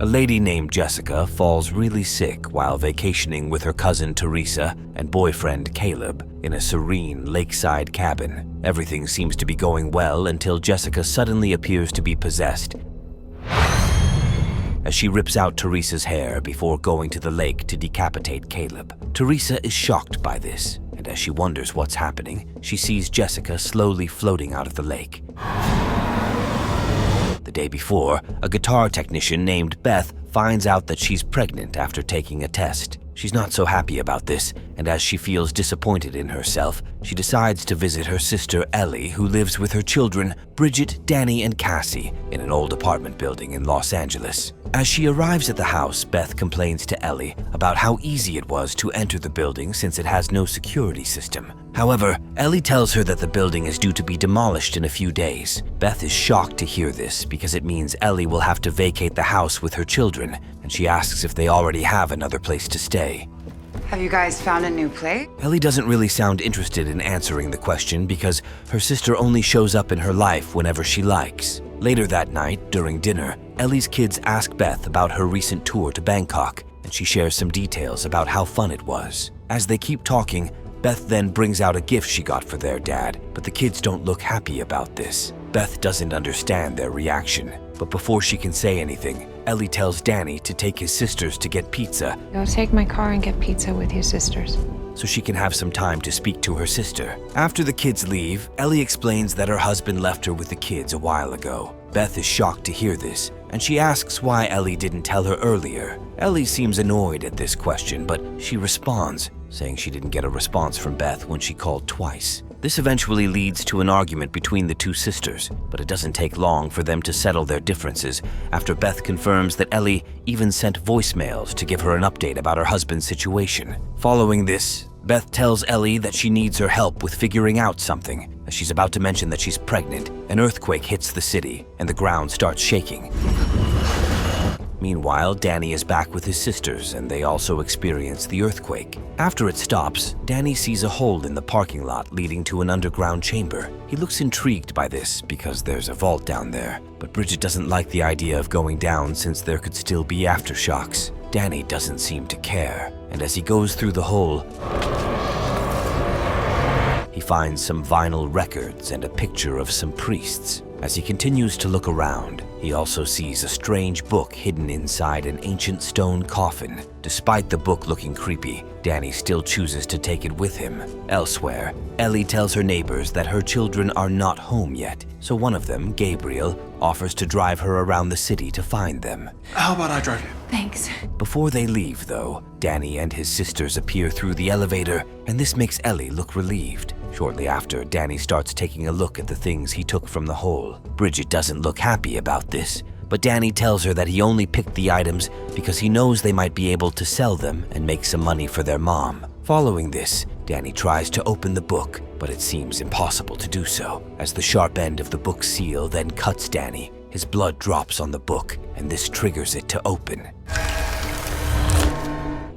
A lady named Jessica falls really sick while vacationing with her cousin Teresa and boyfriend Caleb in a serene lakeside cabin. Everything seems to be going well until Jessica suddenly appears to be possessed as she rips out Teresa's hair before going to the lake to decapitate Caleb. Teresa is shocked by this, and as she wonders what's happening, she sees Jessica slowly floating out of the lake. The day before, a guitar technician named Beth finds out that she's pregnant after taking a test. She's not so happy about this, and as she feels disappointed in herself, she decides to visit her sister Ellie, who lives with her children, Bridget, Danny, and Cassie, in an old apartment building in Los Angeles. As she arrives at the house, Beth complains to Ellie about how easy it was to enter the building since it has no security system. However, Ellie tells her that the building is due to be demolished in a few days. Beth is shocked to hear this because it means Ellie will have to vacate the house with her children, and she asks if they already have another place to stay. Have you guys found a new place? Ellie doesn't really sound interested in answering the question because her sister only shows up in her life whenever she likes. Later that night, during dinner, Ellie's kids ask Beth about her recent tour to Bangkok, and she shares some details about how fun it was. As they keep talking, Beth then brings out a gift she got for their dad, but the kids don't look happy about this. Beth doesn't understand their reaction, but before she can say anything, Ellie tells Danny to take his sisters to get pizza. Go take my car and get pizza with your sisters. So she can have some time to speak to her sister. After the kids leave, Ellie explains that her husband left her with the kids a while ago. Beth is shocked to hear this, and she asks why Ellie didn't tell her earlier. Ellie seems annoyed at this question, but she responds, saying she didn't get a response from Beth when she called twice. This eventually leads to an argument between the two sisters, but it doesn't take long for them to settle their differences after Beth confirms that Ellie even sent voicemails to give her an update about her husband's situation. Following this, Beth tells Ellie that she needs her help with figuring out something. As she's about to mention that she's pregnant, an earthquake hits the city and the ground starts shaking. Meanwhile, Danny is back with his sisters and they also experience the earthquake. After it stops, Danny sees a hole in the parking lot leading to an underground chamber. He looks intrigued by this because there's a vault down there, but Bridget doesn't like the idea of going down since there could still be aftershocks. Danny doesn't seem to care, and as he goes through the hole, he finds some vinyl records and a picture of some priests. As he continues to look around, he also sees a strange book hidden inside an ancient stone coffin. Despite the book looking creepy, Danny still chooses to take it with him. Elsewhere, Ellie tells her neighbors that her children are not home yet, so one of them, Gabriel, offers to drive her around the city to find them. How about I drive you? Thanks. Before they leave, though, Danny and his sisters appear through the elevator, and this makes Ellie look relieved. Shortly after, Danny starts taking a look at the things he took from the hole. Bridget doesn't look happy about this, but Danny tells her that he only picked the items because he knows they might be able to sell them and make some money for their mom. Following this, Danny tries to open the book, but it seems impossible to do so, as the sharp end of the book's seal then cuts Danny. His blood drops on the book, and this triggers it to open.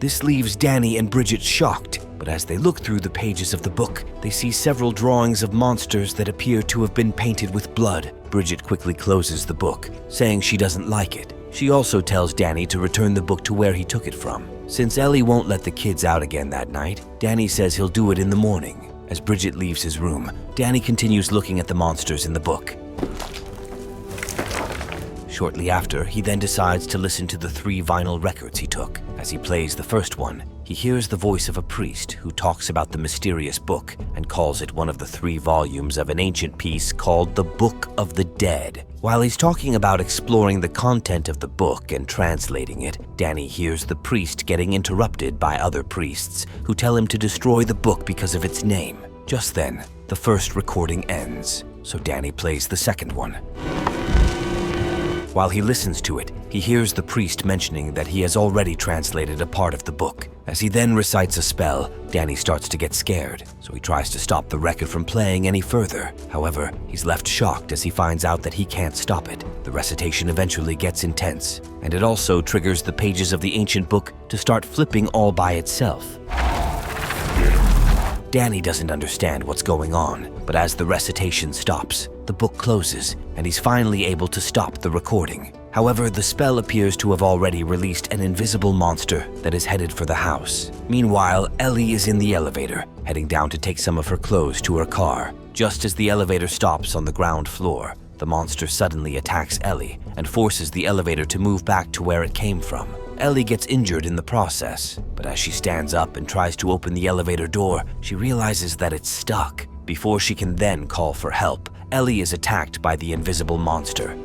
This leaves Danny and Bridget shocked, but as they look through the pages of the book, they see several drawings of monsters that appear to have been painted with blood. Bridget quickly closes the book, saying she doesn't like it. She also tells Danny to return the book to where he took it from. Since Ellie won't let the kids out again that night, Danny says he'll do it in the morning. As Bridget leaves his room, Danny continues looking at the monsters in the book. Shortly after, he then decides to listen to the 3 vinyl records he took. As he plays the first one, he hears the voice of a priest who talks about the mysterious book and calls it one of the 3 volumes of an ancient piece called the Book of the Dead. While he's talking about exploring the content of the book and translating it, Danny hears the priest getting interrupted by other priests who tell him to destroy the book because of its name. Just then, the first recording ends, so Danny plays the second one. While he listens to it, he hears the priest mentioning that he has already translated a part of the book. As he then recites a spell, Danny starts to get scared, so he tries to stop the record from playing any further. However, he's left shocked as he finds out that he can't stop it. The recitation eventually gets intense, and it also triggers the pages of the ancient book to start flipping all by itself. Danny doesn't understand what's going on, but as the recitation stops, the book closes, and he's finally able to stop the recording. However, the spell appears to have already released an invisible monster that is headed for the house. Meanwhile, Ellie is in the elevator, heading down to take some of her clothes to her car. Just as the elevator stops on the ground floor, the monster suddenly attacks Ellie and forces the elevator to move back to where it came from. Ellie gets injured in the process, but as she stands up and tries to open the elevator door, she realizes that it's stuck. Before she can then call for help, Ellie is attacked by the invisible monster,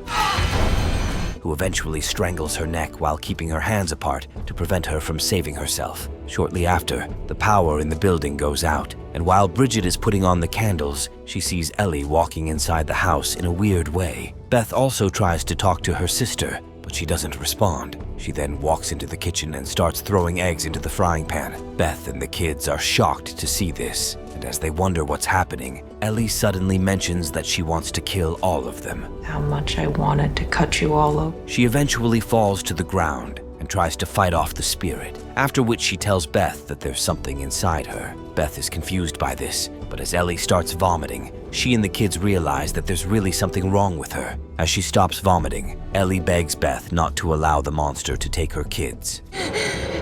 who eventually strangles her neck while keeping her hands apart to prevent her from saving herself. Shortly after, the power in the building goes out, and while Bridget is putting on the candles, she sees Ellie walking inside the house in a weird way. Beth also tries to talk to her sister, but she doesn't respond. She then walks into the kitchen and starts throwing eggs into the frying pan. Beth and the kids are shocked to see this, and as they wonder what's happening, Ellie suddenly mentions that she wants to kill all of them. How much I wanted to cut you all up. She eventually falls to the ground and tries to fight off the spirit, after which she tells Beth that there's something inside her. Beth is confused by this, but as Ellie starts vomiting, she and the kids realize that there's really something wrong with her. As she stops vomiting, Ellie begs Beth not to allow the monster to take her kids.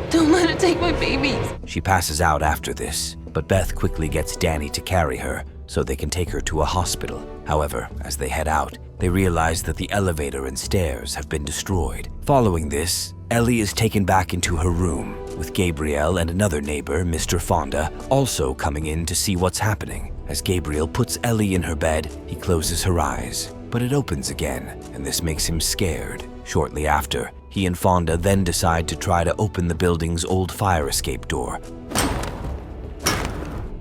Don't let it take my babies. She passes out after this, but Beth quickly gets Danny to carry her so they can take her to a hospital. However, as they head out, they realize that the elevator and stairs have been destroyed. Following this, Ellie is taken back into her room, with Gabriel and another neighbor, Mr. Fonda, also coming in to see what's happening. As Gabriel puts Ellie in her bed, he closes her eyes, but it opens again, and this makes him scared. Shortly after, he and Fonda then decide to try to open the building's old fire escape door,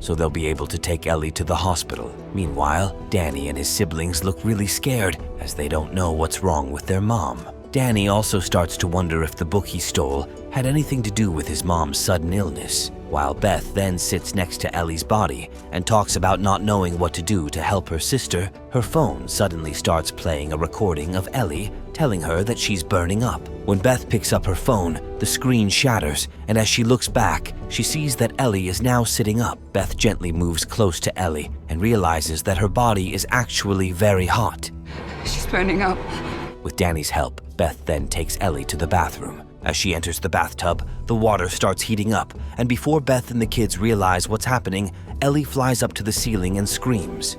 so they'll be able to take Ellie to the hospital. Meanwhile, Danny and his siblings look really scared as they don't know what's wrong with their mom. Danny also starts to wonder if the book he stole had anything to do with his mom's sudden illness, while Beth then sits next to Ellie's body and talks about not knowing what to do to help her sister. Her phone suddenly starts playing a recording of Ellie telling her that she's burning up. When Beth picks up her phone, the screen shatters, and as she looks back, she sees that Ellie is now sitting up. Beth gently moves close to Ellie and realizes that her body is actually very hot. She's burning up. With Danny's help, Beth then takes Ellie to the bathroom. As she enters the bathtub, the water starts heating up, and before Beth and the kids realize what's happening, Ellie flies up to the ceiling and screams.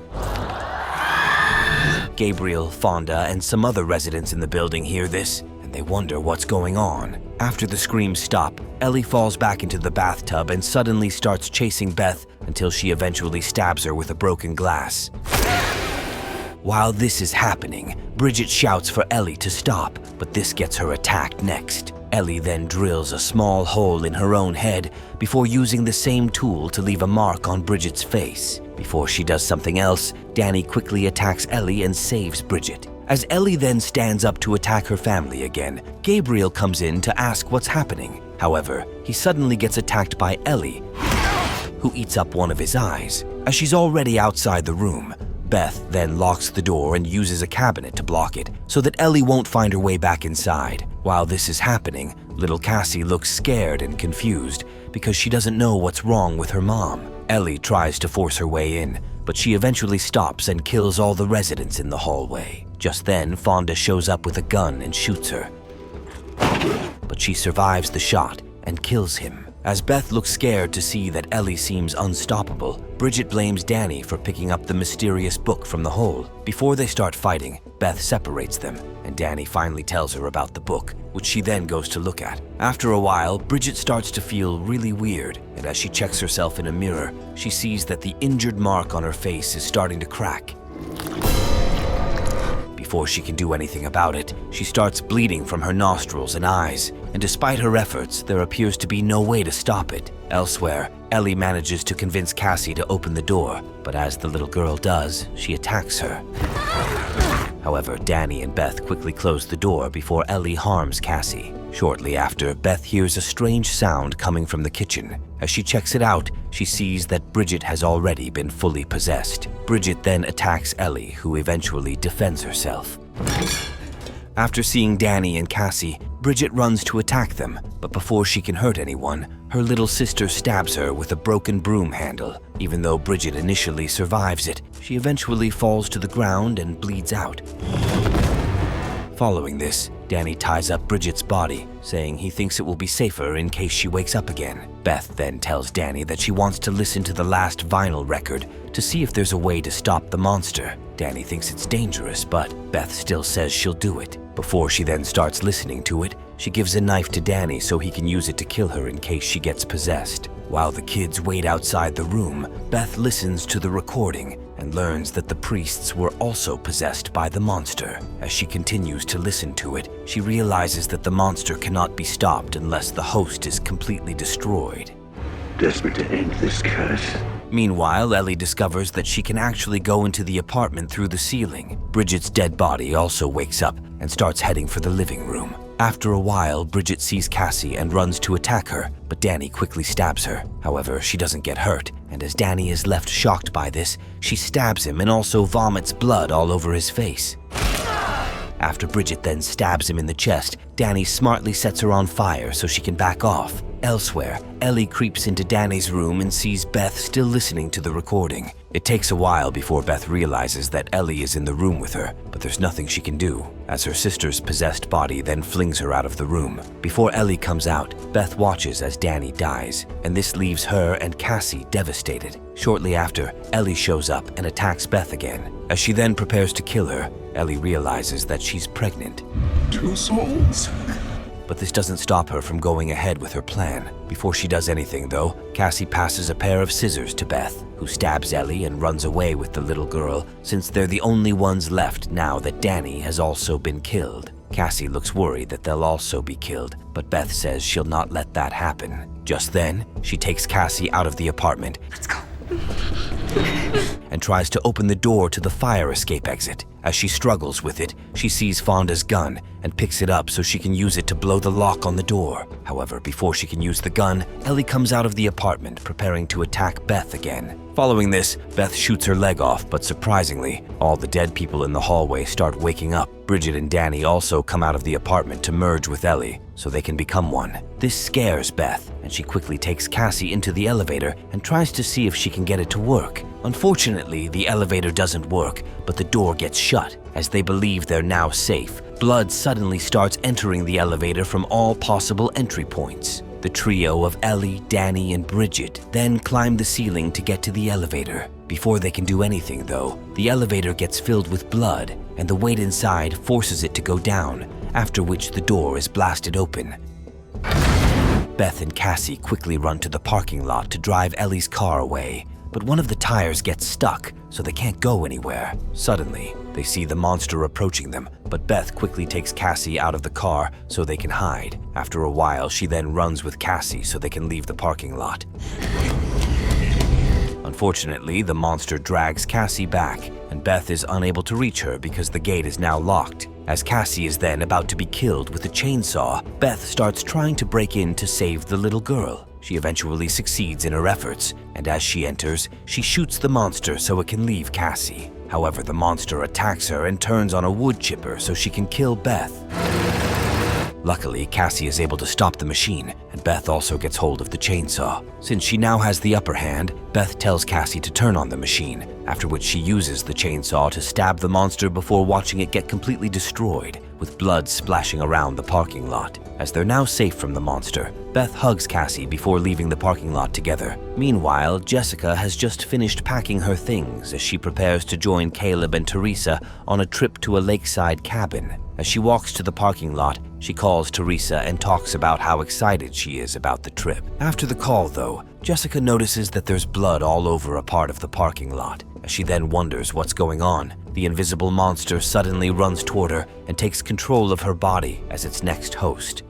Gabriel, Fonda, and some other residents in the building hear this, and they wonder what's going on. After the screams stop, Ellie falls back into the bathtub and suddenly starts chasing Beth until she eventually stabs her with a broken glass. While this is happening, Bridget shouts for Ellie to stop, but this gets her attacked next. Ellie then drills a small hole in her own head before using the same tool to leave a mark on Bridget's face. Before she does something else, Danny quickly attacks Ellie and saves Bridget. As Ellie then stands up to attack her family again, Gabriel comes in to ask what's happening. However, he suddenly gets attacked by Ellie, who eats up one of his eyes. As she's already outside the room, Beth then locks the door and uses a cabinet to block it so that Ellie won't find her way back inside. While this is happening, little Cassie looks scared and confused because she doesn't know what's wrong with her mom. Ellie tries to force her way in, but she eventually stops and kills all the residents in the hallway. Just then, Fonda shows up with a gun and shoots her, but she survives the shot and kills him. As Beth looks scared to see that Ellie seems unstoppable, Bridget blames Danny for picking up the mysterious book from the hole. Before they start fighting, Beth separates them, and Danny finally tells her about the book, which she then goes to look at. After a while, Bridget starts to feel really weird, and as she checks herself in a mirror, she sees that the injured mark on her face is starting to crack. Before she can do anything about it, she starts bleeding from her nostrils and eyes, and despite her efforts, there appears to be no way to stop it. Elsewhere, Ellie manages to convince Cassie to open the door, but as the little girl does, she attacks her. However, Danny and Beth quickly close the door before Ellie harms Cassie. Shortly after, Beth hears a strange sound coming from the kitchen. As she checks it out, she sees that Bridget has already been fully possessed. Bridget then attacks Ellie, who eventually defends herself. After seeing Danny and Cassie, Bridget runs to attack them, but before she can hurt anyone, her little sister stabs her with a broken broom handle. Even though Bridget initially survives it, she eventually falls to the ground and bleeds out. Following this, Danny ties up Bridget's body, saying he thinks it will be safer in case she wakes up again. Beth then tells Danny that she wants to listen to the last vinyl record to see if there's a way to stop the monster. Danny thinks it's dangerous, but Beth still says she'll do it. Before she then starts listening to it, she gives a knife to Danny so he can use it to kill her in case she gets possessed. While the kids wait outside the room, Beth listens to the recording and learns that the priests were also possessed by the monster. As she continues to listen to it, she realizes that the monster cannot be stopped unless the host is completely destroyed. Desperate to end this curse. Meanwhile, Ellie discovers that she can actually go into the apartment through the ceiling. Bridget's dead body also wakes up and starts heading for the living room. After a while, Bridget sees Cassie and runs to attack her, but Danny quickly stabs her. However, she doesn't get hurt, and as Danny is left shocked by this, she stabs him and also vomits blood all over his face. After Bridget then stabs him in the chest, Danny smartly sets her on fire so she can back off. Elsewhere, Ellie creeps into Danny's room and sees Beth still listening to the recording. It takes a while before Beth realizes that Ellie is in the room with her, but there's nothing she can do, as her sister's possessed body then flings her out of the room. Before Ellie comes out, Beth watches as Danny dies, and this leaves her and Cassie devastated. Shortly after, Ellie shows up and attacks Beth again. As she then prepares to kill her, Ellie realizes that she's pregnant. 2 souls. But this doesn't stop her from going ahead with her plan. Before she does anything, though, Cassie passes a pair of scissors to Beth, who stabs Ellie and runs away with the little girl, since they're the only ones left now that Danny has also been killed. Cassie looks worried that they'll also be killed, but Beth says she'll not let that happen. Just then, she takes Cassie out of the apartment. Let's go. And tries to open the door to the fire escape exit. As she struggles with it, she sees Fonda's gun and picks it up so she can use it to blow the lock on the door. However, before she can use the gun, Ellie comes out of the apartment preparing to attack Beth again. Following this, Beth shoots her leg off, but surprisingly, all the dead people in the hallway start waking up. Bridget and Danny also come out of the apartment to merge with Ellie, so they can become one. This scares Beth, and she quickly takes Cassie into the elevator and tries to see if she can get it to work. Unfortunately, the elevator doesn't work, but the door gets shut. As they believe they're now safe, blood suddenly starts entering the elevator from all possible entry points. The trio of Ellie, Danny, and Bridget then climb the ceiling to get to the elevator. Before they can do anything, though, the elevator gets filled with blood, and the weight inside forces it to go down, after which the door is blasted open. Beth and Cassie quickly run to the parking lot to drive Ellie's car away, but one of the tires gets stuck, so they can't go anywhere. Suddenly, they see the monster approaching them, but Beth quickly takes Cassie out of the car so they can hide. After a while, she then runs with Cassie so they can leave the parking lot. Unfortunately, the monster drags Cassie back, and Beth is unable to reach her because the gate is now locked. As Cassie is then about to be killed with a chainsaw, Beth starts trying to break in to save the little girl. She eventually succeeds in her efforts, and as she enters, she shoots the monster so it can leave Cassie. However, the monster attacks her and turns on a wood chipper so she can kill Beth. Luckily, Cassie is able to stop the machine, and Beth also gets hold of the chainsaw. Since she now has the upper hand, Beth tells Cassie to turn on the machine, after which she uses the chainsaw to stab the monster before watching it get completely destroyed, with blood splashing around the parking lot. As they're now safe from the monster, Beth hugs Cassie before leaving the parking lot together. Meanwhile, Jessica has just finished packing her things as she prepares to join Caleb and Teresa on a trip to a lakeside cabin. As she walks to the parking lot, she calls Teresa and talks about how excited she is about the trip. After the call, though, Jessica notices that there's blood all over a part of the parking lot. As she then wonders what's going on, the invisible monster suddenly runs toward her and takes control of her body as its next host.